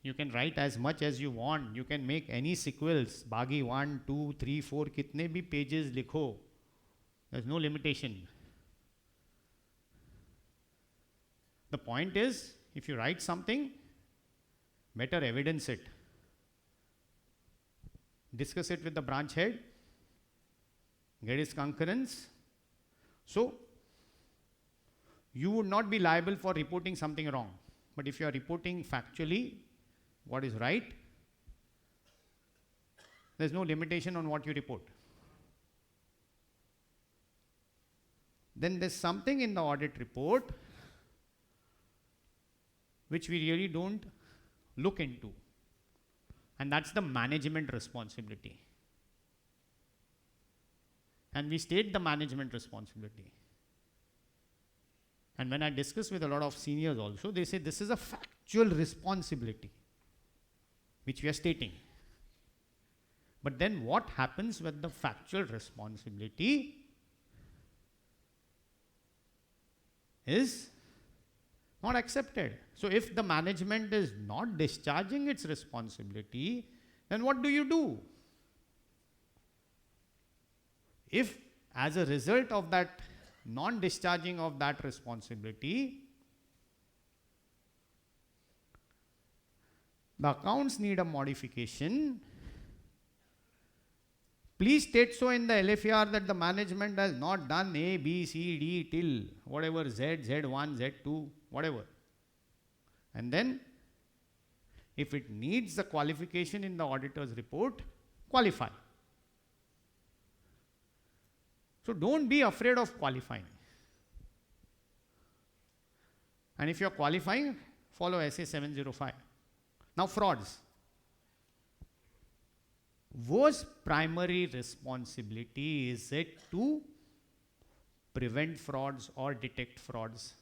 you can write as much as you want, you can make any sequels, Bagi 1, 2, 3, 4, kitne bhi pages likho, there's no limitation. The point is, if you write something, better evidence it. Discuss it with the branch head, get his concurrence. So you would not be liable for reporting something wrong. But if you are reporting factually what is right, there's no limitation on what you report. Then there's something in the audit report which we really don't look into, and that's the management responsibility. And we state the management responsibility. And when I discuss with a lot of seniors also, they say this is a factual responsibility which we are stating. But then what happens when the factual responsibility is not accepted? So if the management is not discharging its responsibility, then what do you do? If as a result of that non-discharging of that responsibility, the accounts need a modification, please state so in the LFAR that the management has not done A, B, C, D till whatever Z, Z1, Z2, whatever. And then if it needs the qualification in the auditor's report, qualify. So don't be afraid of qualifying. And if you are qualifying, follow SA 705. Now frauds. Whose primary responsibility is it to prevent frauds or detect frauds?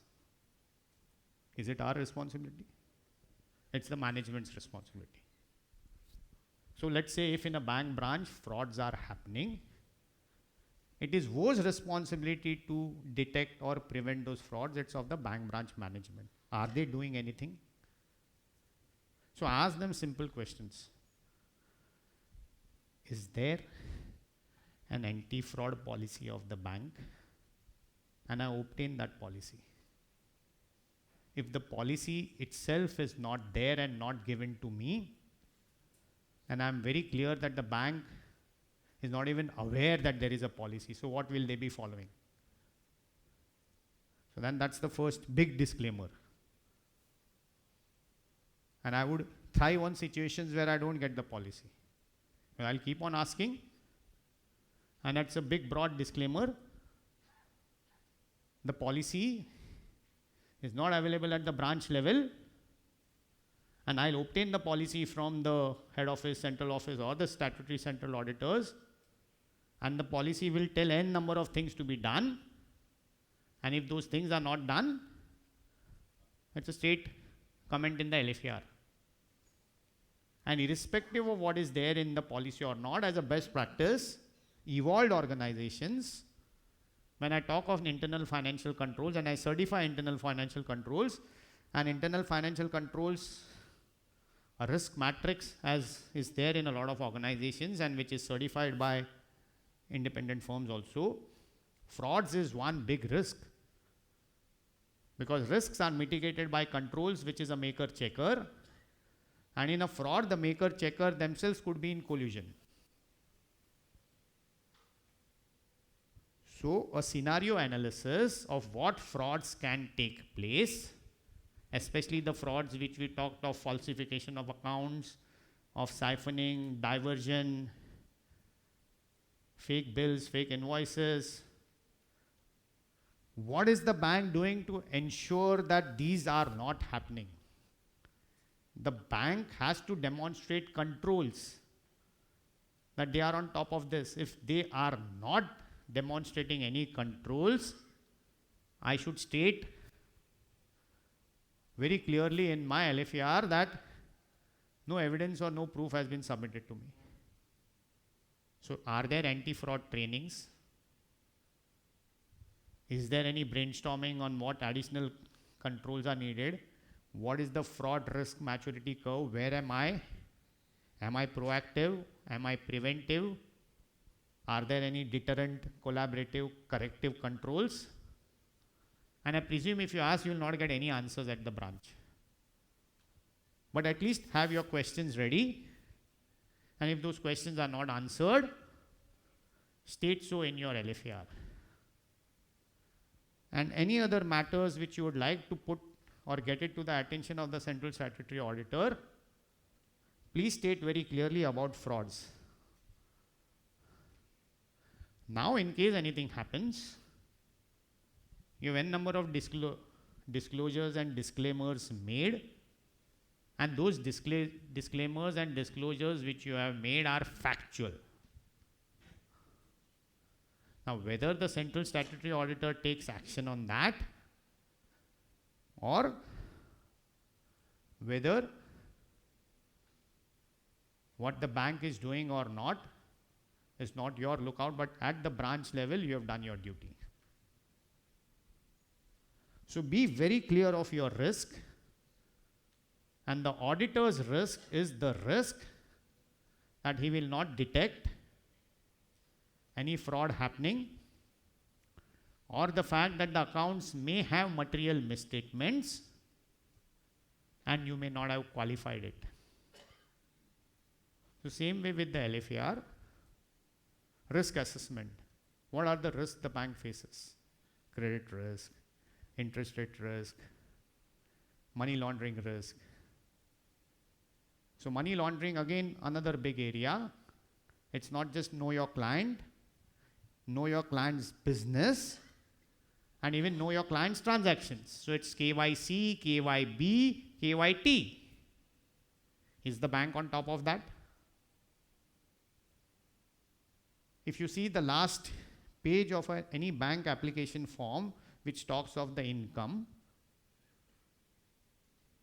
Is it our responsibility? It's the management's responsibility. So let's say if in a bank branch frauds are happening, it is whose responsibility to detect or prevent those frauds? It's of the bank branch management. Are they doing anything? So ask them simple questions. Is there an anti-fraud policy of the bank? And I obtain that policy. If the policy itself is not there and not given to me, and I'm very clear that the bank is not even aware that there is a policy, so what will they be following? So then that's the first big disclaimer. And I would thrive on situations where I don't get the policy. I'll keep on asking, and that's a big broad disclaimer. The policy is not available at the branch level, and I'll obtain the policy from the head office, central office, or the statutory central auditors, and the policy will tell n number of things to be done, and if those things are not done, it's a straight comment in the LFAR. And irrespective of what is there in the policy or not, as a best practice, evolved organizations, when I talk of internal financial controls and I certify internal financial controls, and internal financial controls, a risk matrix as is there in a lot of organizations and which is certified by independent firms also. Frauds is one big risk, because risks are mitigated by controls, which is a maker checker, and in a fraud the maker checker themselves could be in collusion. So a scenario analysis of what frauds can take place, especially the frauds which we talked of, falsification of accounts, of siphoning, diversion, fake bills, fake invoices. What is the bank doing to ensure that these are not happening? The bank has to demonstrate controls that they are on top of this. If they are not demonstrating any controls, I should state very clearly in my LFAR that no evidence or no proof has been submitted to me. So are there anti-fraud trainings? Is there any brainstorming on what additional controls are needed? What is the fraud risk maturity curve? Where am I? Am I proactive? Am I preventive? Are there any deterrent, collaborative, corrective controls? And I presume if you ask, you will not get any answers at the branch. But at least have your questions ready. And if those questions are not answered, state so in your LFAR. And any other matters which you would like to put or get it to the attention of the Central Statutory Auditor, please state very clearly about frauds. Now, in case anything happens, you have n number of disclosures and disclaimers made, and those disclaimers and disclosures which you have made are factual. Now, whether the Central Statutory Auditor takes action on that, or whether what the bank is doing or not is not your lookout, but at the branch level you have done your duty. So be very clear of your risk, and the auditor's risk is the risk that he will not detect any fraud happening, or the fact that the accounts may have material misstatements and you may not have qualified it. So same way with the LFAR, risk assessment. What are the risks the bank faces? Credit risk, interest rate risk, money laundering risk. So money laundering, again, another big area. It's not just know your client, know your client's business, and even know your client's transactions. So it's KYC, KYB, KYT. Is the bank on top of that? If you see the last page of any bank application form which talks of the income,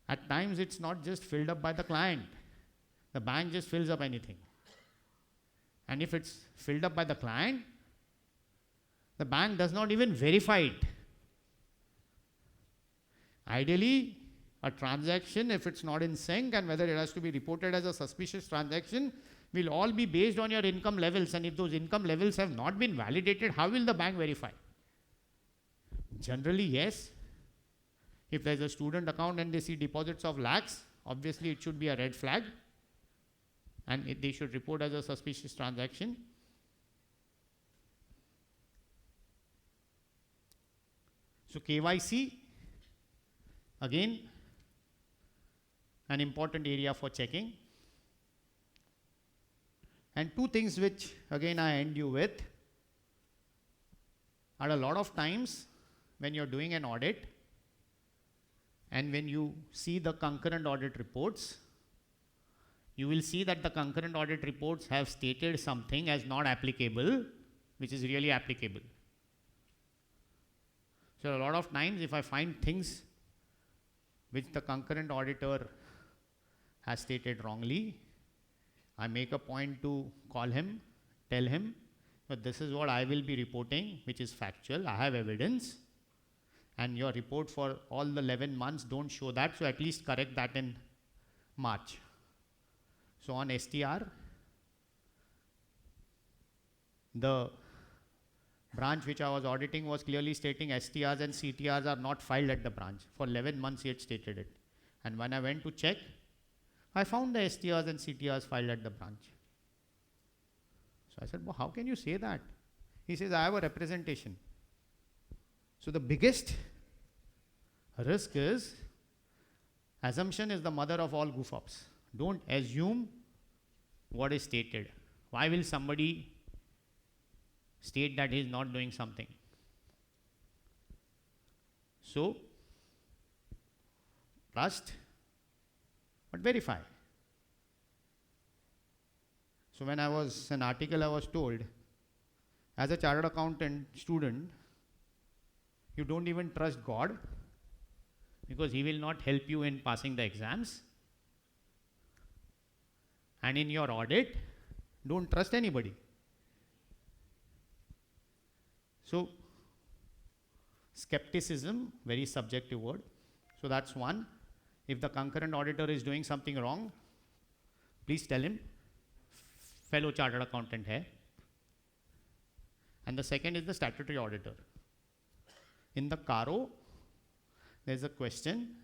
at times it's not just filled up by the client. The bank just fills up anything. And if it's filled up by the client, the bank does not even verify it. Ideally, a transaction, if it's not in sync and whether it has to be reported as a suspicious transaction, will all be based on your income levels. And if those income levels have not been validated, how will the bank verify? Generally, yes. If there's a student account and they see deposits of lakhs, obviously it should be a red flag, and they should report as a suspicious transaction. So KYC, again, an important area for checking. And two things which, again, I end you with, are a lot of times when you're doing an audit and when you see the concurrent audit reports, you will see that the concurrent audit reports have stated something as not applicable, which is really applicable. So a lot of times if I find things which the concurrent auditor has stated wrongly, I make a point to call him, tell him, but this is what I will be reporting, which is factual. I have evidence. And your report for all the 11 months don't show that, so at least correct that in March. So on STR, the branch which I was auditing was clearly stating STRs and CTRs are not filed at the branch. For 11 months he had stated it. And when I went to check, I found the STRs and CTRs filed at the branch. So I said, well, how can you say that? He says, I have a representation. So the biggest risk is, assumption is the mother of all goof-ups. Don't assume what is stated. Why will somebody state that he is not doing something? So, trust, but verify. So when I was an article, I was told, as a chartered accountant student, you don't even trust God because he will not help you in passing the exams. And in your audit, don't trust anybody. So, skepticism, very subjective word. So that's one. If the concurrent auditor is doing something wrong, please tell him, fellow chartered accountant hai. And the second is the statutory auditor. In the CARO, there is a question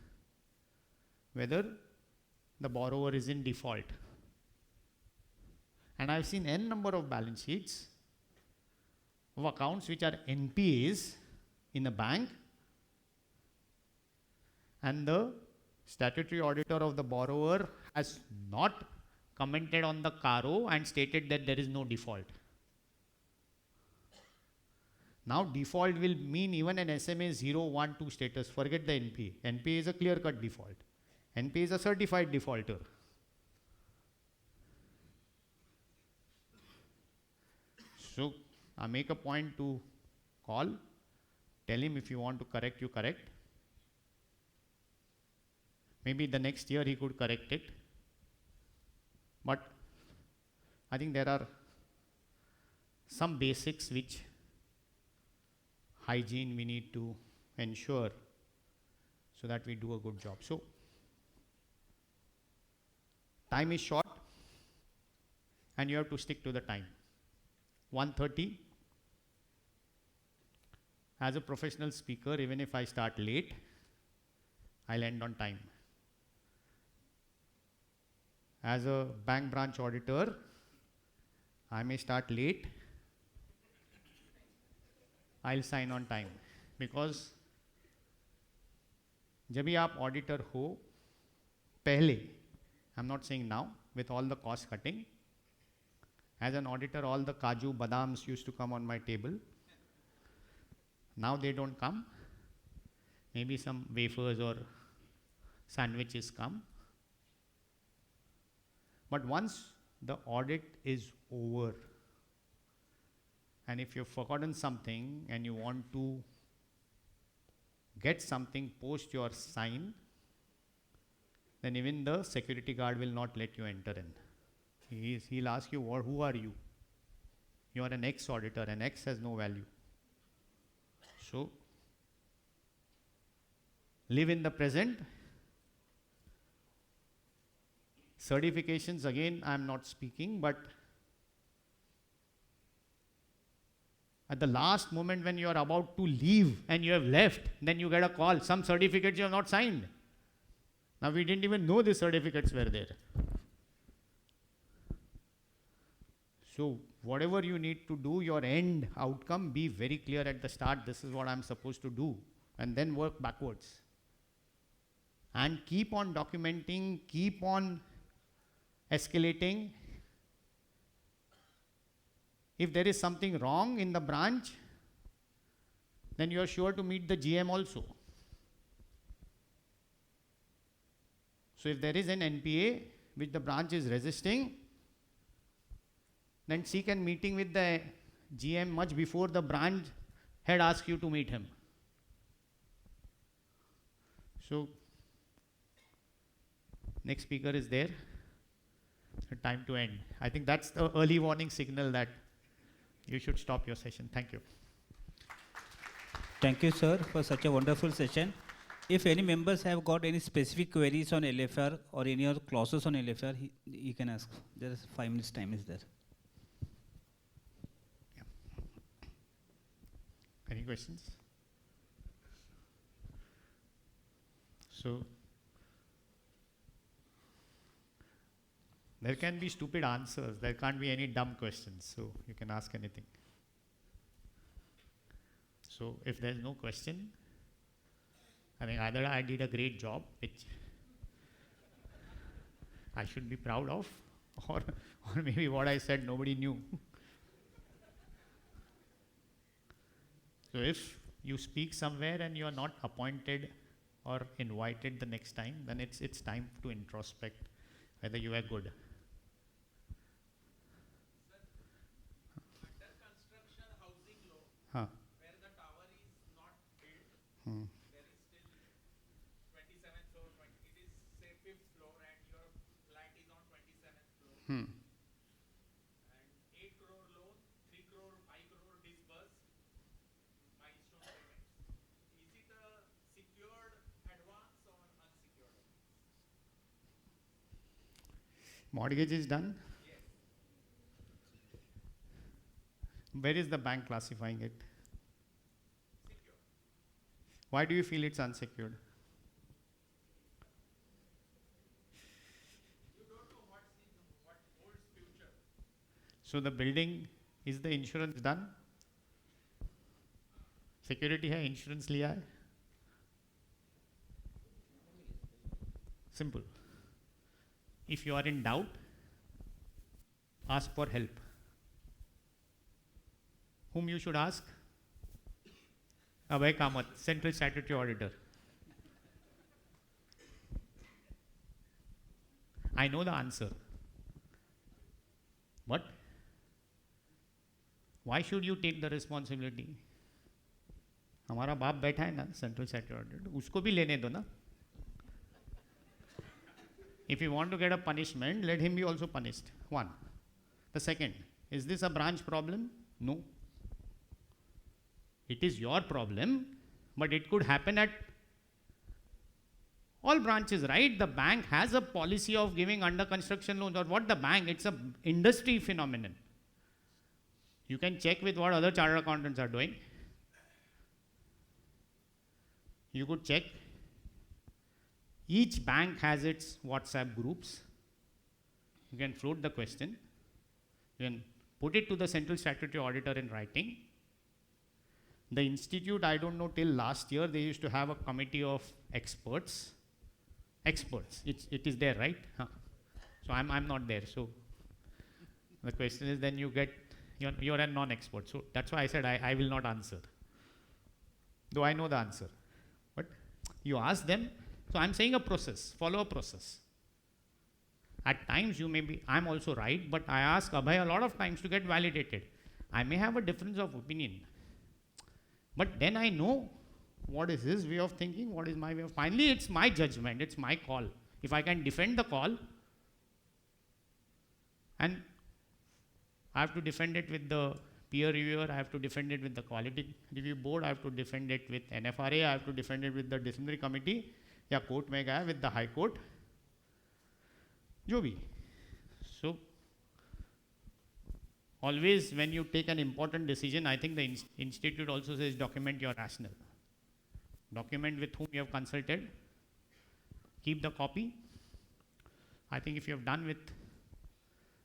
whether the borrower is in default. And I've seen n number of balance sheets of accounts which are NPAs in a bank, and the statutory auditor of the borrower has not commented on the CARO and stated that there is no default. Now default will mean even an SMA 0, 1, 2 status. Forget the NPA. NPA is a clear-cut default. NPA is a certified defaulter. So I make a point to call, tell him if you want to correct, you correct. Maybe the next year he could correct it. But I think there are some basics which hygiene we need to ensure so that we do a good job. So time is short and you have to stick to the time. 1:30. As a professional speaker, even if I start late, I'll end on time. As a bank branch auditor, I may start late, I'll sign on time. Because जब भी आप auditor हो, पहले, I'm not saying now, with all the cost cutting, as an auditor, all the kaju, badams used to come on my table. Now they don't come. Maybe some wafers or sandwiches come. But once the audit is over, and if you've forgotten something and you want to get something post your sign, then even the security guard will not let you enter in. He'll ask you, who are you? You are an ex-auditor, and X has no value. So, live in the present. Certifications, again, I'm not speaking, but at the last moment when you are about to leave and you have left, then you get a call, some certificates you have not signed. Now, we didn't even know the certificates were there. So, whatever you need to do, your end outcome, be very clear at the start, this is what I'm supposed to do, and then work backwards. And keep on documenting, keep on escalating. If there is something wrong in the branch, then you are sure to meet the GM also. So if there is an NPA which the branch is resisting, then seek a meeting with the GM much before the branch head asks you to meet him. So, next speaker is there. time to end. I think that's the early warning signal that you should stop your session. Thank you. Thank you, sir, for such a wonderful session. If any members have got any specific queries on LFR or any other clauses on LFR, he can ask. There is 5 minutes time is there. Any questions? So, there can be stupid answers. There can't be any dumb questions. So, you can ask anything. So, if there's no question, I think either I did a great job, which I should be proud of, or maybe what I said nobody knew. So if you speak somewhere and you are not appointed or invited the next time, then it's time to introspect whether you are good. Under construction housing law, Huh. where the tower is not built, there is still 27th floor, it is say 5th floor and your flat is on 27th floor. Hmm. And 8 crore loan, 3 crore, 5 crore disbursed, milestone payments. Is it a secured advance or unsecured advance? Mortgage is done? Yes. Where is the bank classifying it? Secure. Why do you feel it's unsecured? You don't know what holds future. So the building, is the insurance done? Security hai, insurance liya hai? Simple. If you are in doubt, ask for help. Whom you should ask? Abhay Kamath, Central Statutory Auditor. I know the answer. But why should you take the responsibility? हमारा बाप बैठा है ना central statutory auditor, उसको भी लेने दो ना. If you want to get a punishment, let him be also punished. One. The second, is this a branch problem? No. It is your problem, but it could happen at all branches, right? The bank has a policy of giving under construction loans, or what the bank, it's a industry phenomenon. You can check with what other chartered accountants are doing. You could check. Each bank has its WhatsApp groups. You can float the question. You can put it to the central statutory auditor in writing. The institute, I don't know, till last year, they used to have a committee of experts. Experts, it is there, right? Huh. So I'm not there. So the question is, then you get, you're a non-expert. So that's why I said I will not answer. Though I know the answer. But you ask them. So I'm saying a process, follow a process. At times you may be, I'm also right, but I ask Abhay a lot of times to get validated. I may have a difference of opinion. But then I know what is his way of thinking, what is my way of, finally it's my judgment, it's my call. If I can defend the call, and I have to defend it with the peer reviewer, I have to defend it with the quality review board, I have to defend it with NFRA, I have to defend it with the disciplinary committee, या court में गया with the high court, जो भी. So always when you take an important decision, I think the institute also says document your rationale. Document with whom you have consulted. Keep the copy. I think if you have done with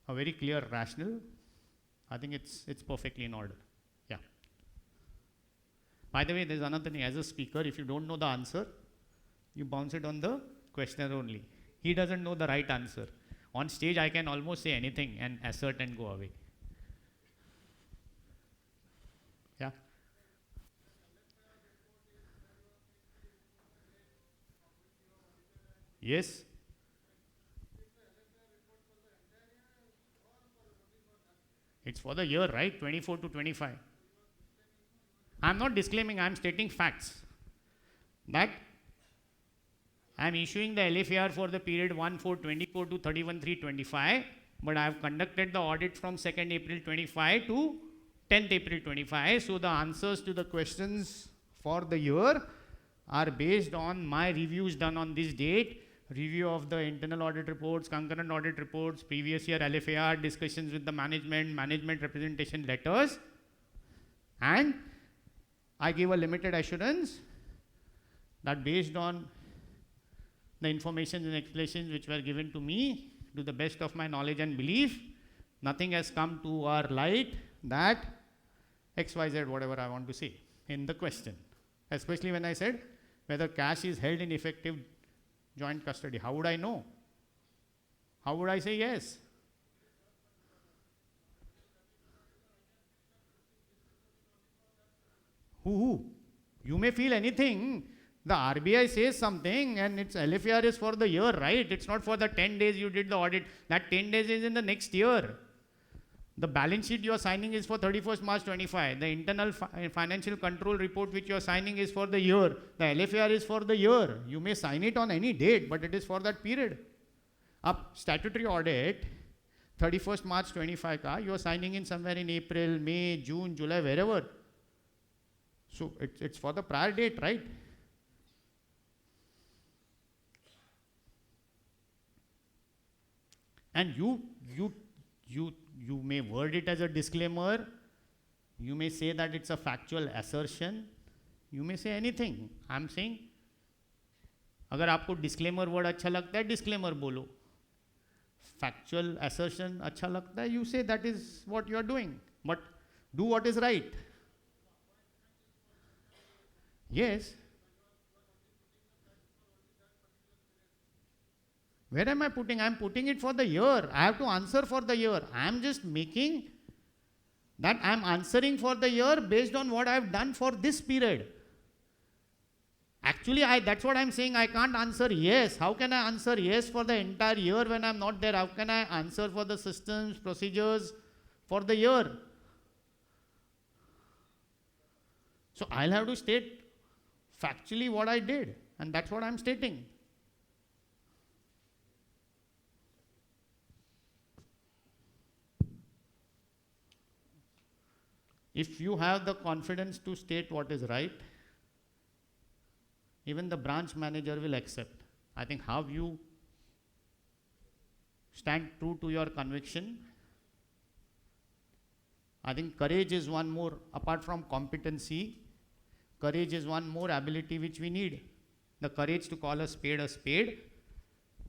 a very clear rationale, I think it's perfectly in order. Yeah. By the way, there's another thing. As a speaker, if you don't know the answer, you bounce it on the questioner only. He doesn't know the right answer. On stage, I can almost say anything and assert and go away. Yeah. Yes. It's for the year, right? 24 to 25. I'm not disclaiming, I'm stating facts. That I'm issuing the LFAR for the period 1/4/24 to 31/3/25, but I have conducted the audit from 2nd April 25 to 10th April 25. So the answers to the questions for the year are based on my reviews done on this date, review of the internal audit reports, concurrent audit reports, previous year LFAR, discussions with the management representation letters, and I give a limited assurance that based on the information and explanations which were given to me, to the best of my knowledge and belief, nothing has come to our light that XYZ, whatever I want to say in the question. Especially when I said whether cash is held in effective joint custody. How would I know? How would I say yes? Who? You may feel anything. The RBI says something and its LFR is for the year, right? It's not for the 10 days you did the audit. That 10 days is in the next year. The balance sheet you are signing is for 31st March 25. The internal financial control report which you are signing is for the year. The LFR is for the year. You may sign it on any date, but it is for that period. Up statutory audit, 31st March 25 ka, you are signing in somewhere in April, May, June, July, wherever. So it's for the prior date, right? And you may word it as a disclaimer. You may say that it's a factual assertion. You may say anything. I'm saying, अगर आपको disclaimer word अच्छा लगता है, disclaimer बोलो. Factual assertion अच्छा लगता है, you say that is what you are doing. But do what is right. Yes. Where am I putting? I am putting it for the year. I have to answer for the year. I am just making that I am answering for the year based on what I have done for this period. Actually, that's what I am saying. I can't answer yes. How can I answer yes for the entire year when I am not there? How can I answer for the systems, procedures for the year? So I'll have to state factually what I did, and that's what I'm stating. If you have the confidence to state what is right, even the branch manager will accept. I think how you stand true to your conviction. I think courage is one more, apart from competency, courage is one more ability which we need. The courage to call a spade,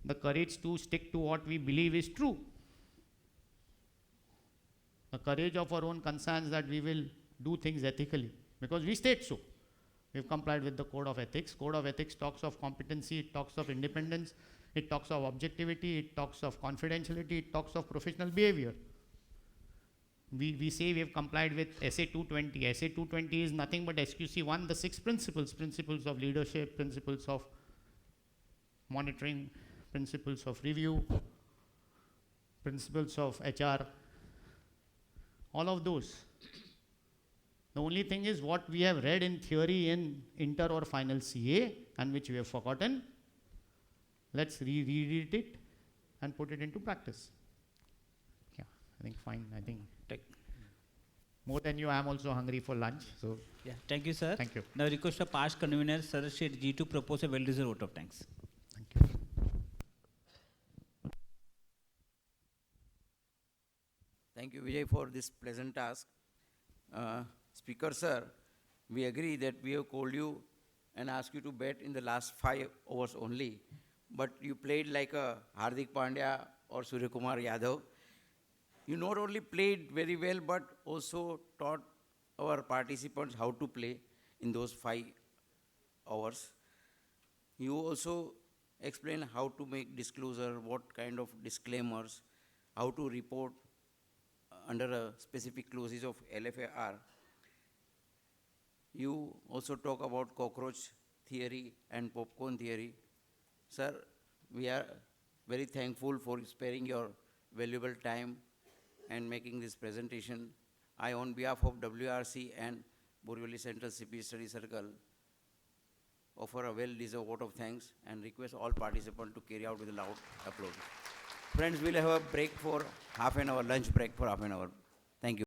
the courage to stick to what we believe is true. The courage of our own conscience that we will do things ethically, because we state so. We've complied with the code of ethics. Code of ethics talks of competency, it talks of independence, it talks of objectivity, it talks of confidentiality, it talks of professional behavior. We say we have complied with SA 220. SA 220 is nothing but SQC 1, the 6 principles of leadership, principles of monitoring, principles of review, principles of HR, all of those. The only thing is what we have read in theory in inter or final CA and which we have forgotten. Let's reread it and put it into practice. Yeah, I think fine. I think more than you, I am also hungry for lunch. So yeah, thank you, sir. Thank you. Now request of past convener, Sir Shri G to propose a well-deserved vote of thanks. thank you. Thank you, Vijay, for this pleasant task. Speaker, sir, we agree that we have called you and asked you to bet in the last 5 hours only, but you played like a Hardik Pandya or Surya Kumar Yadav. You not only played very well, but also taught our participants how to play in those 5 hours. You also explained how to make disclosure, what kind of disclaimers, how to report under a specific clauses of LFAR. You also talk about cockroach theory and popcorn theory. Sir, we are very thankful for sparing your valuable time and making this presentation. I, on behalf of WRC and Borivali Central CP Study Circle, offer a well-deserved vote of thanks and request all participants to carry out with a loud applause. Friends, we'll have a break for half an hour, lunch break for half an hour. Thank you.